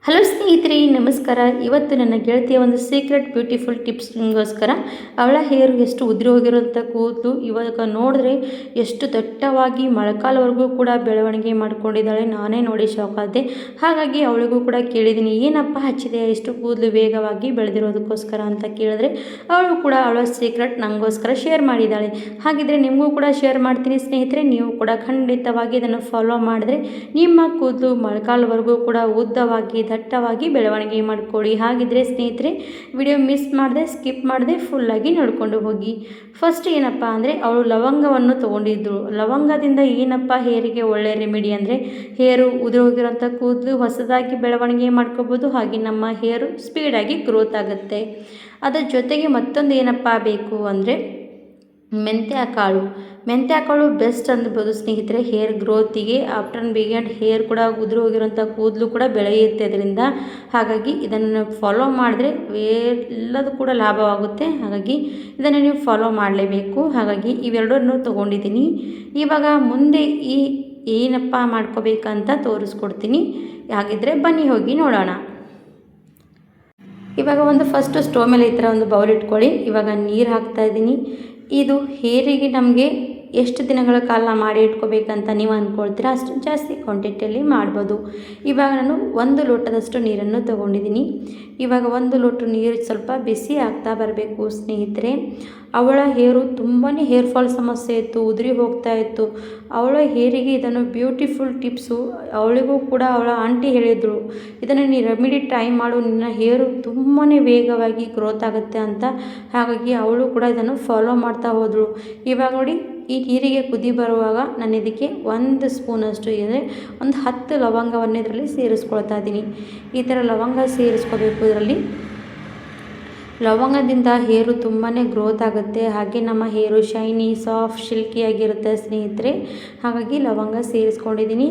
Hello ಸ್ನೇಹಿತರೆ, ನಮಸ್ಕಾರ. ಇವತ್ತು ನನ್ನ ಗೆಳತಿಯ ಒಂದು ಸೀಕ್ರೆಟ್ ಬ್ಯೂಟಿಫುಲ್ ಟಿಪ್ಸ್ ನಿಮಗೋಸ್ಕರ. ಅವಳ ಹೇರು ಎಷ್ಟು ಉದುರಿ ಹೋಗಿರೋಂಥ ಕೂದಲು ಇವಾಗ ನೋಡಿದ್ರೆ ಎಷ್ಟು ದಟ್ಟವಾಗಿ ಮೊಳಕಾಲ್ವರೆಗೂ ಕೂಡ ಬೆಳವಣಿಗೆ ಮಾಡ್ಕೊಂಡಿದ್ದಾಳೆ. ನಾನೇ ನೋಡಿ ಶಾಕ್ ಆದೆ. ಹಾಗಾಗಿ ಅವಳಿಗೂ ಕೂಡ ಕೇಳಿದ್ದೀನಿ, ಏನಪ್ಪ ಹಚ್ಚಿದೆ ಎಷ್ಟು ಕೂದಲು ವೇಗವಾಗಿ ಬೆಳೆದಿರೋದಕ್ಕೋಸ್ಕರ ಅಂತ ಕೇಳಿದ್ರೆ ಅವಳು ಕೂಡ ಅವಳ ಸೀಕ್ರೆಟ್ ನನಗೋಸ್ಕರ ಶೇರ್ ಮಾಡಿದ್ದಾಳೆ. ಹಾಗಿದ್ರೆ ನಿಮಗೂ ಕೂಡ ಶೇರ್ ಮಾಡ್ತೀನಿ ಸ್ನೇಹಿತರೆ. ನೀವು ಕೂಡ ಖಂಡಿತವಾಗಿ ಇದನ್ನು ಫಾಲೋ ಮಾಡಿದ್ರೆ ನಿಮ್ಮ ಕೂದಲು ಮೊಳಕಾಲ್ವರೆಗೂ ಕೂಡ ಉದ್ದವಾಗಿ ದಟ್ಟವಾಗಿ ಬೆಳವಣಿಗೆ ಮಾಡಿಕೊಳ್ಳಿ. ಹಾಗಿದ್ರೆ ಸ್ನೇಹಿತರೆ, ವಿಡಿಯೋ ಮಿಸ್ ಮಾಡದೆ ಸ್ಕಿಪ್ ಮಾಡದೆ ಫುಲ್ಲಾಗಿ ನೋಡಿಕೊಂಡು ಹೋಗಿ. ಫಸ್ಟ್ ಏನಪ್ಪ ಅಂದರೆ ಅವಳು ಲವಂಗವನ್ನು ತೊಗೊಂಡಿದ್ರು. ಲವಂಗದಿಂದ ಏನಪ್ಪ ಹೇರಿಗೆ ಒಳ್ಳೆ ರೆಮಿಡಿ ಅಂದರೆ ಹೇರು ಉದುರೋಗಿರೋಂಥ ಕೂದಲು ಹೊಸದಾಗಿ ಬೆಳವಣಿಗೆ ಮಾಡ್ಕೋಬೋದು. ಹಾಗೆ ನಮ್ಮ ಹೇರು ಸ್ಪೀಡಾಗಿ ಗ್ರೋತ್ ಆಗುತ್ತೆ. ಅದರ ಜೊತೆಗೆ ಮತ್ತೊಂದು ಏನಪ್ಪ ಬೇಕು ಅಂದರೆ ಮೆಂತ್ಯ ಕಾಳು ಬೆಸ್ಟ್ ಅಂದ್ಬೋದು ಸ್ನೇಹಿತರೆ ಹೇರ್ ಗ್ರೋತಿಗೆ. ಆಫ್ಟರ್ ಬಿಗಿಂಡ್ ಹೇರ್ ಕೂಡ ಉದುರು ಹೋಗಿರೋಂಥ ಕೂದಲು ಕೂಡ ಬೆಳೆಯುತ್ತೆ ಅದರಿಂದ. ಹಾಗಾಗಿ ಇದನ್ನು ಫಾಲೋ ಮಾಡಿದ್ರೆ ಎಲ್ಲದೂ ಕೂಡ ಲಾಭವಾಗುತ್ತೆ. ಹಾಗಾಗಿ ಇದನ್ನು ನೀವು ಫಾಲೋ ಮಾಡಲೇಬೇಕು. ಹಾಗಾಗಿ ಇವೆರಡನ್ನು ತೊಗೊಂಡಿದ್ದೀನಿ. ಇವಾಗ ಮುಂದೆ ಏನಪ್ಪ ಮಾಡ್ಕೋಬೇಕಂತ ತೋರಿಸ್ಕೊಡ್ತೀನಿ. ಹಾಗಿದ್ರೆ ಬನ್ನಿ ಹೋಗಿ ನೋಡೋಣ. ಇವಾಗ ಒಂದು ಫಸ್ಟು ಸ್ಟೋವ್ ಮೇಲೆ ಈ ಥರ ಒಂದು ಬೌಲ್ ಇಟ್ಕೊಳ್ಳಿ. ಇವಾಗ ನೀರು ಹಾಕ್ತಾಯಿದ್ದೀನಿ. ಇದು ಹೇರಿಗೆ ನಮಗೆ ಎಷ್ಟು ದಿನಗಳ ಕಾಲ ಮಾಡಿ ಇಟ್ಕೋಬೇಕಂತ ನೀವು ಅಂದ್ಕೊಳ್ತೀರಾ ಅಷ್ಟು ಜಾಸ್ತಿ ಕ್ವಾಂಟಿಟಿಯಲ್ಲಿ ಮಾಡ್ಬೋದು. ಇವಾಗ ನಾನು 1 ಲೋಟದಷ್ಟು ನೀರನ್ನು ತೊಗೊಂಡಿದ್ದೀನಿ. ಇವಾಗ 1 ಲೋಟ ನೀರು ಸ್ವಲ್ಪ ಬಿಸಿ ಆಗ್ತಾ ಬರಬೇಕು ಸ್ನೇಹಿತರೆ. ಅವಳ ಹೇರು ತುಂಬಾ ಹೇರ್ ಫಾಲ್ ಸಮಸ್ಯೆ ಇತ್ತು, ಉದುರಿ ಹೋಗ್ತಾ ಇತ್ತು. ಅವಳ ಹೇರಿಗೆ ಇದನ್ನು ಬ್ಯೂಟಿಫುಲ್ ಟಿಪ್ಸು. ಅವಳಿಗೂ ಕೂಡ ಅವಳ ಆಂಟಿ ಹೇಳಿದರು, ಇದನ್ನು ನೀ ರೆಮಿಡಿ ಟ್ರೈ ಮಾಡು, ನಿನ್ನ ಹೇರು ತುಂಬಾ ವೇಗವಾಗಿ ಗ್ರೋತ್ ಆಗುತ್ತೆ ಅಂತ. ಹಾಗಾಗಿ ಅವಳು ಕೂಡ ಇದನ್ನು ಫಾಲೋ ಮಾಡ್ತಾ ಹೋದಳು. ಇವಾಗ ನೋಡಿ, ಈ ನೀರಿಗೆ ಕುದಿ ಬರುವಾಗ ನಾನು ಇದಕ್ಕೆ 1 ಸ್ಪೂನಷ್ಟು ಅಂದರೆ ಒಂದು 10 ಲವಂಗವನ್ನು ಇದರಲ್ಲಿ ಸೇರಿಸ್ಕೊಳ್ತಾ ಇದ್ದೀನಿ. ಈ ಥರ ಲವಂಗ ಸೇರಿಸ್ಕೋಬೇಕು. ಇದರಲ್ಲಿ ಲವಂಗದಿಂದ ಹೇರು ತುಂಬಾ ಗ್ರೋತ್ ಆಗುತ್ತೆ. ಹಾಗೆ ನಮ್ಮ ಹೇರು ಶೈನಿ ಸಾಫ್ಟ್ ಸಿಲ್ಕಿಯಾಗಿರುತ್ತೆ ಸ್ನೇಹಿತರೆ. ಹಾಗಾಗಿ ಲವಂಗ ಸೇರಿಸ್ಕೊಂಡಿದ್ದೀನಿ.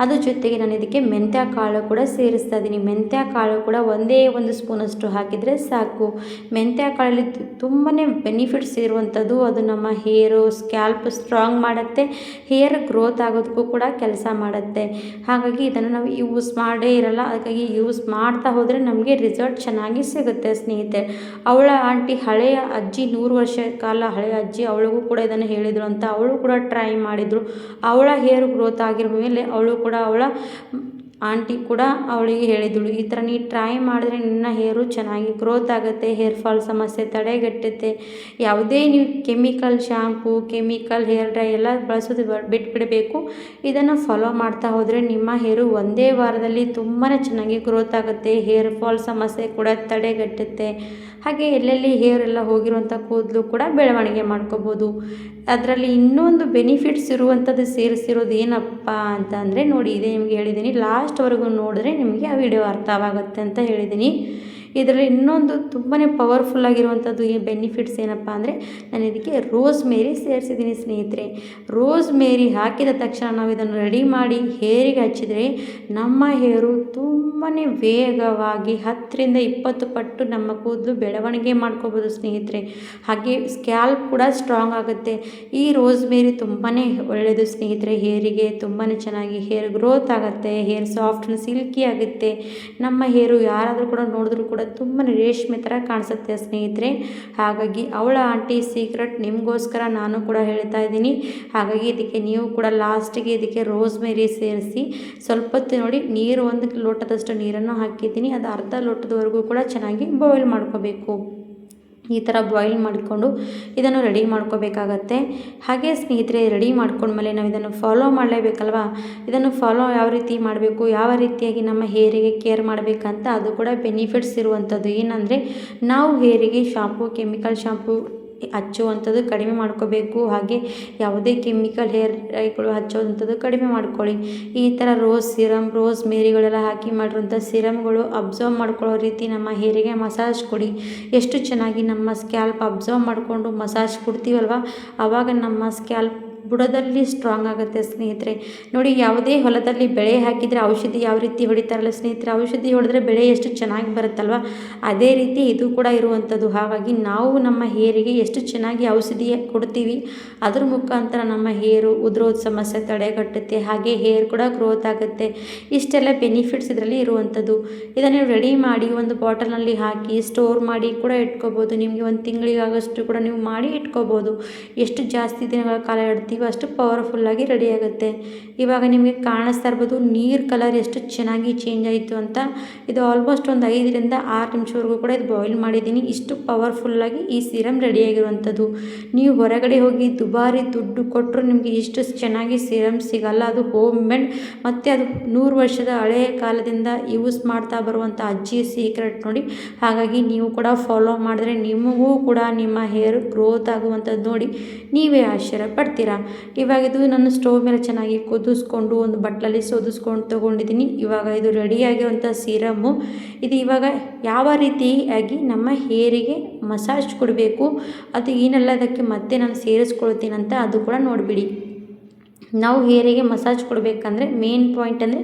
ಅದ್ರ ಜೊತೆಗೆ ನಾನು ಇದಕ್ಕೆ ಮೆಂತ್ಯ ಕಾಳು ಕೂಡ ಸೇರಿಸ್ತಾ ಇದ್ದೀನಿ. ಮೆಂತ್ಯ ಕಾಳು ಕೂಡ 1 ಸ್ಪೂನಷ್ಟು ಹಾಕಿದರೆ ಸಾಕು. ಮೆಂತ್ಯ ಕಾಳಲ್ಲಿ ತುಂಬಾ ಬೆನಿಫಿಟ್ಸ್ ಇರುವಂಥದ್ದು. ಅದು ನಮ್ಮ ಹೇರು ಸ್ಕ್ಯಾಲ್ಪ್ ಸ್ಟ್ರಾಂಗ್ ಮಾಡುತ್ತೆ, ಹೇರ್ ಗ್ರೋತ್ ಆಗೋದಕ್ಕೂ ಕೂಡ ಕೆಲಸ ಮಾಡುತ್ತೆ. ಹಾಗಾಗಿ ಇದನ್ನು ನಾವು ಯೂಸ್ ಮಾಡೇ ಇರಲ್ಲ. ಹಾಗಾಗಿ ಯೂಸ್ ಮಾಡ್ತಾ ಹೋದರೆ ನಮಗೆ ರಿಸಲ್ಟ್ ಚೆನ್ನಾಗಿ ಸಿಗುತ್ತೆ ಸ್ನೇಹಿತರೆ. ಅವಳ ಆಂಟಿ ಹಳೆಯ ಅಜ್ಜಿ, 100 ವರ್ಷ ಕಾಲ ಹಳೆಯ ಅಜ್ಜಿ, ಅವಳಿಗೂ ಕೂಡ ಇದನ್ನು ಹೇಳಿದರು ಅಂತ ಅವಳು ಕೂಡ ಟ್ರೈ ಮಾಡಿದರು. ಅವಳ ಹೇರ್ ಗ್ರೋತ್ ಆಗಿರೋ ಮೇಲೆ ಅವಳು ಕೂಡ ಅವಳ ಆಂಟಿ ಕೂಡ ಅವಳಿಗೆ ಹೇಳಿದಳು, ಈ ಥರ ನೀ ಟ್ರೈ ಮಾಡಿದ್ರೆ ನಿನ್ನ ಹೇರು ಚೆನ್ನಾಗಿ ಗ್ರೋತ್ ಆಗುತ್ತೆ, ಹೇರ್ ಫಾಲ್ ಸಮಸ್ಯೆ ತಡೆಗಟ್ಟುತ್ತೆ. ಯಾವುದೇ ನೀವು chemical shampoo, chemical hair dry ಎಲ್ಲ ಬಳಸೋದು ಬಿಟ್ಬಿಡಬೇಕು. ಇದನ್ನು ಫಾಲೋ ಮಾಡ್ತಾ ಹೋದರೆ ನಿಮ್ಮ ಹೇರು ಒಂದೇ ವಾರದಲ್ಲಿ ತುಂಬಾ ಚೆನ್ನಾಗಿ ಗ್ರೋತ್ ಆಗುತ್ತೆ. ಹೇರ್ ಫಾಲ್ ಸಮಸ್ಯೆ ಕೂಡ ತಡೆಗಟ್ಟುತ್ತೆ. ಹಾಗೆ ಎಲ್ಲೆಲ್ಲಿ ಹೇರ್ ಎಲ್ಲ ಹೋಗಿರುವಂಥ ಕೂದಲು ಕೂಡ ಬೆಳವಣಿಗೆ ಮಾಡ್ಕೋಬೋದು. ಅದರಲ್ಲಿ ಇನ್ನೊಂದು ಬೆನಿಫಿಟ್ಸ್ ಇರುವಂಥದ್ದು ಸೇರಿಸಿರೋದು ಏನಪ್ಪ ಅಂತ ಅಂದರೆ ನೋಡಿ, ಇದೇ ನಿಮಗೆ ಹೇಳಿದ್ದೀನಿ. ಲಾಸ್ಟ್ವರೆಗೂ ನೋಡಿದ್ರೆ ನಿಮಗೆ ಆ ವಿಡಿಯೋ ಅರ್ಥವಾಗುತ್ತೆ ಅಂತ ಹೇಳಿದ್ದೀನಿ. ಇದರಲ್ಲಿ ಇನ್ನೊಂದು ತುಂಬಾ ಪವರ್ಫುಲ್ ಆಗಿರುವಂಥದ್ದು ಈ ಬೆನಿಫಿಟ್ಸ್ ಏನಪ್ಪ ಅಂದರೆ ನಾನು ಇದಕ್ಕೆ ರೋಸ್ ಮೇರಿ ಸೇರಿಸಿದ್ದೀನಿ ಸ್ನೇಹಿತರೆ. ರೋಸ್ ಮೇರಿ ಹಾಕಿದ ತಕ್ಷಣ ನಾವು ಇದನ್ನು ರೆಡಿ ಮಾಡಿ ಹೇರಿಗೆ ಹಚ್ಚಿದರೆ ನಮ್ಮ ಹೇರು ತುಂಬಾ ವೇಗವಾಗಿ 10ರಿಂದ 20 ಪಟ್ಟು ನಮ್ಮ ಕೂದಲು ಬೆಳವಣಿಗೆ ಮಾಡ್ಕೋಬೋದು ಸ್ನೇಹಿತರೆ. ಹಾಗೆ ಸ್ಕ್ಯಾಲ್ಪ್ ಕೂಡ ಸ್ಟ್ರಾಂಗ್ ಆಗುತ್ತೆ. ಈ ರೋಸ್ ಮೇರಿ ತುಂಬಾ ಒಳ್ಳೆಯದು ಸ್ನೇಹಿತರೆ. ಹೇರಿಗೆ ತುಂಬಾ ಚೆನ್ನಾಗಿ ಹೇರ್ ಗ್ರೋತ್ ಆಗುತ್ತೆ, ಹೇರ್ ಸಾಫ್ಟ್ ಸಿಲ್ಕಿ ಆಗುತ್ತೆ. ನಮ್ಮ ಹೇರು ಯಾರಾದರೂ ಕೂಡ ನೋಡಿದ್ರೂ ಕೂಡ ತುಂಬಾ ರೇಷ್ಮೆ ಥರ ಕಾಣಿಸುತ್ತೆ ಸ್ನೇಹಿತರೆ. ಹಾಗಾಗಿ ಅವಳ ಆಂಟಿ ಸೀಕ್ರೆಟ್ ನಿಮಗೋಸ್ಕರ ನಾನು ಕೂಡ ಹೇಳ್ತಾ ಇದ್ದೀನಿ. ಹಾಗಾಗಿ ಇದಕ್ಕೆ ನೀವು ಕೂಡ ಲಾಸ್ಟಿಗೆ ಇದಕ್ಕೆ ರೋಸ್ ಮೇರಿ ಸೇರಿಸಿ ಸ್ವಲ್ಪ ಹೊತ್ತು ನೋಡಿ, ನೀರು 1 ಲೋಟದಷ್ಟು ನೀರನ್ನು ಹಾಕಿದ್ದೀನಿ. ಅದು ಅರ್ಧ ಲೋಟದವರೆಗೂ ಕೂಡ ಚೆನ್ನಾಗಿ ಬಾಯ್ಲ್ ಮಾಡ್ಕೋಬೇಕು. ಈ ಥರ ಬಾಯ್ಲ್ ಮಾಡಿಕೊಂಡು ಇದನ್ನು ರೆಡಿ ಮಾಡ್ಕೋಬೇಕಾಗತ್ತೆ. ಹಾಗೆ ಸ್ನೇಹಿತರೆ, ರೆಡಿ ಮಾಡ್ಕೊಂಡ್ಮೇಲೆ ನಾವು ಇದನ್ನು ಫಾಲೋ ಮಾಡಲೇಬೇಕಲ್ವ. ಇದನ್ನು ಫಾಲೋ ಯಾವ ರೀತಿ ಮಾಡಬೇಕು, ಯಾವ ರೀತಿಯಾಗಿ ನಮ್ಮ ಹೇರಿಗೆ ಕೇರ್ ಮಾಡಬೇಕಂತ ಅದು ಕೂಡ ಬೆನಿಫಿಟ್ಸ್ ಇರುವಂಥದ್ದು. ಏನಂದರೆ ನಾವು ಹೇರಿಗೆ ಶಾಂಪೂ, ಕೆಮಿಕಲ್ ಶಾಂಪೂ ಹಚ್ಚುವಂಥದ್ದು ಕಡಿಮೆ ಮಾಡ್ಕೋಬೇಕು. ಹಾಗೆ ಯಾವುದೇ ಕೆಮಿಕಲ್ ಹೇರ್ ಡೈಗಳು ಹಚ್ಚೋವಂಥದ್ದು ಕಡಿಮೆ ಮಾಡ್ಕೊಳ್ಳಿ. ಈ ಥರ ರೋಸ್ ಮೇರಿಗಳೆಲ್ಲ ಹಾಕಿ ಮಾಡಿರೋಂಥ ಸಿರಮ್ಗಳು ಅಬ್ಸರ್ವ್ ಮಾಡ್ಕೊಳ್ಳೋ ರೀತಿ ನಮ್ಮ ಹೇರಿಗೆ ಮಸಾಜ್ ಕೊಡಿ. ಎಷ್ಟು ಚೆನ್ನಾಗಿ ನಮ್ಮ ಸ್ಕ್ಯಾಲ್ಪ್ ಅಬ್ಸರ್ವ್ ಮಾಡಿಕೊಂಡು ಮಸಾಜ್ ಕೊಡ್ತೀವಲ್ವ, ಆವಾಗ ನಮ್ಮ ಸ್ಕ್ಯಾಲ್ಪ್ ಬುಡದಲ್ಲಿ ಸ್ಟ್ರಾಂಗ್ ಆಗುತ್ತೆ ಸ್ನೇಹಿತರೆ. ನೋಡಿ, ಯಾವುದೇ ಹೊಲದಲ್ಲಿ ಬೆಳೆ ಹಾಕಿದರೆ ಔಷಧಿ ಯಾವ ರೀತಿ ಹೊಡಿತಾರಲ್ಲ ಸ್ನೇಹಿತರೆ, ಔಷಧಿ ಹೊಡೆದ್ರೆ ಬೆಳೆ ಎಷ್ಟು ಚೆನ್ನಾಗಿ ಬರುತ್ತಲ್ವ, ಅದೇ ರೀತಿ ಇದು ಕೂಡ ಇರುವಂಥದ್ದು. ಹಾಗಾಗಿ ನಾವು ನಮ್ಮ ಹೇರಿಗೆ ಎಷ್ಟು ಚೆನ್ನಾಗಿ ಔಷಧಿ ಕೊಡ್ತೀವಿ, ಅದ್ರ ಮುಖಾಂತರ ನಮ್ಮ ಹೇರು ಉದುರೋದು ಸಮಸ್ಯೆ ತಡೆಗಟ್ಟುತ್ತೆ, ಹಾಗೆ ಹೇರ್ ಕೂಡ ಗ್ರೋತ್ ಆಗುತ್ತೆ. ಇಷ್ಟೆಲ್ಲ ಬೆನಿಫಿಟ್ಸ್ ಇದರಲ್ಲಿ ಇರುವಂಥದ್ದು. ಇದನ್ನು ರೆಡಿ ಮಾಡಿ ಒಂದು ಬಾಟಲ್ನಲ್ಲಿ ಹಾಕಿ ಸ್ಟೋರ್ ಮಾಡಿ ಕೂಡ ಇಟ್ಕೋಬೋದು. ನಿಮಗೆ ಒಂದು ತಿಂಗಳಿಗಾಗಷ್ಟು ಕೂಡ ನೀವು ಮಾಡಿ ಇಟ್ಕೋಬೋದು. ಎಷ್ಟು ಜಾಸ್ತಿ ದಿನಗಳ ಕಾಲ ಇಡ್ತೀವೋ ಅಷ್ಟು ಪವರ್ಫುಲ್ಲಾಗಿ ರೆಡಿ ಆಗುತ್ತೆ. ಇವಾಗ ನಿಮಗೆ ಕಾಣಿಸ್ತಾ ಇರ್ಬೋದು ನೀರು ಕಲರ್ ಎಷ್ಟು ಚೆನ್ನಾಗಿ ಚೇಂಜ್ ಆಯಿತು ಅಂತ. ಇದು ಆಲ್ಮೋಸ್ಟ್ ಒಂದು 5ರಿಂದ 6 ನಿಮಿಷವರೆಗೂ ಕೂಡ ಇದು ಬಾಯ್ಲ್ ಮಾಡಿದ್ದೀನಿ. ಇಷ್ಟು ಪವರ್ಫುಲ್ಲಾಗಿ ಈ ಸೀರಮ್ ರೆಡಿಯಾಗಿರುವಂಥದ್ದು. ನೀವು ಹೊರಗಡೆ ಹೋಗಿ ದುಬಾರಿ ದುಡ್ಡು ಕೊಟ್ಟರು ನಿಮಗೆ ಇಷ್ಟು ಚೆನ್ನಾಗಿ ಸೀರಮ್ ಸಿಗಲ್ಲ. ಅದು ಹೋಮ್ ಮೇಡ್ ಮತ್ತು ಅದು 100 ವರ್ಷದ ಹಳೆಯ ಕಾಲದಿಂದ ಯೂಸ್ ಮಾಡ್ತಾ ಬರುವಂಥ ಅಜ್ಜಿಯ ಸೀಕ್ರೆಟ್ ನೋಡಿ. ಹಾಗಾಗಿ ನೀವು ಕೂಡ ಫಾಲೋ ಮಾಡಿದ್ರೆ ನಿಮಗೂ ಕೂಡ ನಿಮ್ಮ ಹೇರ್ ಗ್ರೋತ್ ಆಗುವಂಥದ್ದು ನೋಡಿ ನೀವೇ ಆಶ್ಚರ್ಯ ಪಡ್ತೀರಾ. ಇವಾಗ ಇದು ನಾನು ಸ್ಟವ್ ಮೇಲೆ ಚೆನ್ನಾಗಿ ಕುದಿಸ್ಕೊಂಡು ಒಂದು ಬಟ್ಲಲ್ಲಿ ಸೋದಿಸ್ಕೊಂಡು ತೊಗೊಂಡಿದ್ದೀನಿ. ಇವಾಗ ಇದು ರೆಡಿಯಾಗಿರುವಂಥ ಸೀರಮ್ಮು. ಇದು ಇವಾಗ ಯಾವ ರೀತಿಯಾಗಿ ನಮ್ಮ ಹೇರಿಗೆ ಮಸಾಜ್ ಕೊಡಬೇಕು, ಅದು ಏನೆಲ್ಲ ಅದಕ್ಕೆ ಮತ್ತೆ ನಾನು ಸೇರಿಸ್ಕೊಳ್ತೀನಂತ ಅದು ಕೂಡ ನೋಡಿಬಿಡಿ. ನಾವು ಹೇರಿಗೆ ಮಸಾಜ್ ಕೊಡಬೇಕಂದ್ರೆ ಮೇನ್ ಪಾಯಿಂಟ್ ಅಂದರೆ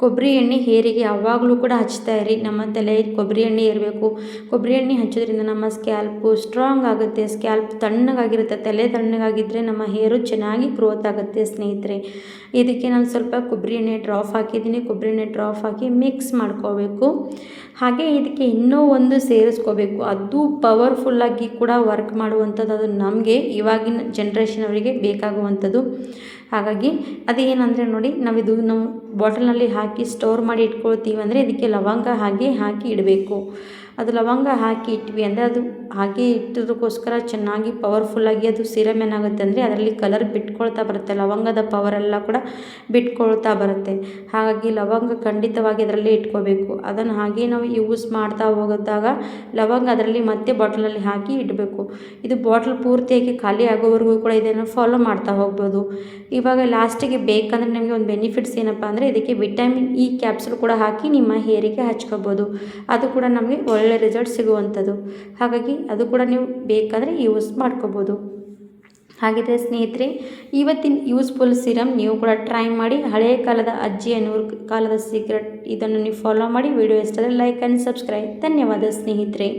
ಕೊಬ್ಬರಿ ಎಣ್ಣೆ ಹೇರಿಗೆ ಯಾವಾಗಲೂ ಕೂಡ ಹಚ್ತಾ ಇರಿ. ನಮ್ಮ ತಲೆ ಕೊಬ್ಬರಿ ಎಣ್ಣೆ ಇರಬೇಕು. ಕೊಬ್ಬರಿ ಎಣ್ಣೆ ಹಚ್ಚೋದ್ರಿಂದ ನಮ್ಮ ಸ್ಕ್ಯಾಲ್ಪು ಸ್ಟ್ರಾಂಗ್ ಆಗುತ್ತೆ, ಸ್ಕ್ಯಾಲ್ಪ್ ತಣ್ಣಗಾಗಿರುತ್ತೆ. ತಲೆ ತಣ್ಣಗಾಗಿದ್ದರೆ ನಮ್ಮ ಹೇರು ಚೆನ್ನಾಗಿ ಗ್ರೋತ್ ಆಗುತ್ತೆ ಸ್ನೇಹಿತರೆ. ಇದಕ್ಕೆ ನಾನು ಸ್ವಲ್ಪ ಕೊಬ್ಬರಿ ಎಣ್ಣೆ ಡ್ರಾಪ್ ಹಾಕಿದ್ದೀನಿ. ಕೊಬ್ಬರಿ ಎಣ್ಣೆ ಡ್ರಾಪ್ ಹಾಕಿ ಮಿಕ್ಸ್ ಮಾಡ್ಕೋಬೇಕು. ಹಾಗೆ ಇದಕ್ಕೆ ಇನ್ನೂ ಒಂದು ಸೇರಿಸ್ಕೋಬೇಕು, ಅದು ಪವರ್ಫುಲ್ಲಾಗಿ ಕೂಡ ವರ್ಕ್ ಮಾಡುವಂಥದ್ದು. ಅದು ನಮಗೆ ಇವಾಗಿನ ಜನ್ರೇಷನ್ ಅವರಿಗೆ ಬೇಕಾಗುವಂಥದ್ದು. ಹಾಗಾಗಿ ಅದೇನಂದರೆ ನೋಡಿ, ನಾವು ಬಾಟಲ್ನಲ್ಲಿ ಹಾಕಿ ಸ್ಟೋರ್ ಮಾಡಿ ಇಟ್ಕೊಳ್ತೀವಿ ಅಂದರೆ ಇದಕ್ಕೆ ಲವಂಗ ಹಾಕಿ ಇಡಬೇಕು. ಅದು ಲವಂಗ ಹಾಕಿ ಇಟ್ವಿ ಅಂದರೆ ಅದು ಹಾಗೆ ಇಟ್ಟೋದಕ್ಕೋಸ್ಕರ ಚೆನ್ನಾಗಿ ಪವರ್ಫುಲ್ಲಾಗಿ ಅದು ಸೀರಮ್ ಏನಾಗುತ್ತೆ ಅಂದರೆ ಅದರಲ್ಲಿ ಕಲರ್ ಬಿಟ್ಕೊಳ್ತಾ ಬರುತ್ತೆ. ಲವಂಗದ ಪವರೆಲ್ಲ ಕೂಡ ಬಿಟ್ಕೊಳ್ತಾ ಬರುತ್ತೆ. ಹಾಗಾಗಿ ಲವಂಗ ಖಂಡಿತವಾಗಿ ಅದರಲ್ಲಿ ಇಟ್ಕೋಬೇಕು. ಅದನ್ನು ಹಾಗೆ ನಾವು ಯೂಸ್ ಮಾಡ್ತಾ ಹೋದಾಗ ಲವಂಗ ಅದರಲ್ಲಿ ಮತ್ತೆ ಬಾಟಲಲ್ಲಿ ಹಾಕಿ ಇಡಬೇಕು. ಇದು ಬಾಟಲ್ ಪೂರ್ತಿಯಾಗಿ ಖಾಲಿ ಆಗೋವರೆಗೂ ಕೂಡ ಇದನ್ನು ಫಾಲೋ ಮಾಡ್ತಾ ಹೋಗ್ಬೋದು. ಇವಾಗ ಲಾಸ್ಟಿಗೆ ಬೇಕಂದರೆ ನಿಮಗೆ ಒಂದು ಬೆನಿಫಿಟ್ಸ್ ಏನಪ್ಪ ಅಂದರೆ ಇದಕ್ಕೆ ವಿಟಮಿನ್ ಇ ಕ್ಯಾಪ್ಸೂಲ್ ಕೂಡ ಹಾಕಿ ನಿಮ್ಮ ಹೇರಿಗೆ ಹಚ್ಕೋಬೋದು. ಅದು ಕೂಡ ನಮಗೆ ಒಳ್ಳೆ ರಿಸಲ್ಟ್ ಸಿಗುವಂಥದ್ದು. ಹಾಗಾಗಿ ಅದು ಕೂಡ ನೀವು ಬೇಕಾದರೆ ಯೂಸ್ ಮಾಡ್ಕೋಬೋದು. ಹಾಗಿದ್ರೆ ಸ್ನೇಹಿತರೆ, ಇವತ್ತಿನ ಯೂಸ್ಫುಲ್ ಸೀರಮ್ ನೀವು ಕೂಡ ಟ್ರೈ ಮಾಡಿ. ಹಳೆಯ ಕಾಲದ ಅಜ್ಜಿಯ 100 ಕಾಲದ ಸೀಕ್ರೆಟ್ ಇದನ್ನು ನೀವು ಫಾಲೋ ಮಾಡಿ. ವಿಡಿಯೋ ಇಷ್ಟ ಆದರೆ ಲೈಕ್ ಆ್ಯಂಡ್ ಸಬ್ಸ್ಕ್ರೈಬ್. ಧನ್ಯವಾದ ಸ್ನೇಹಿತರೆ.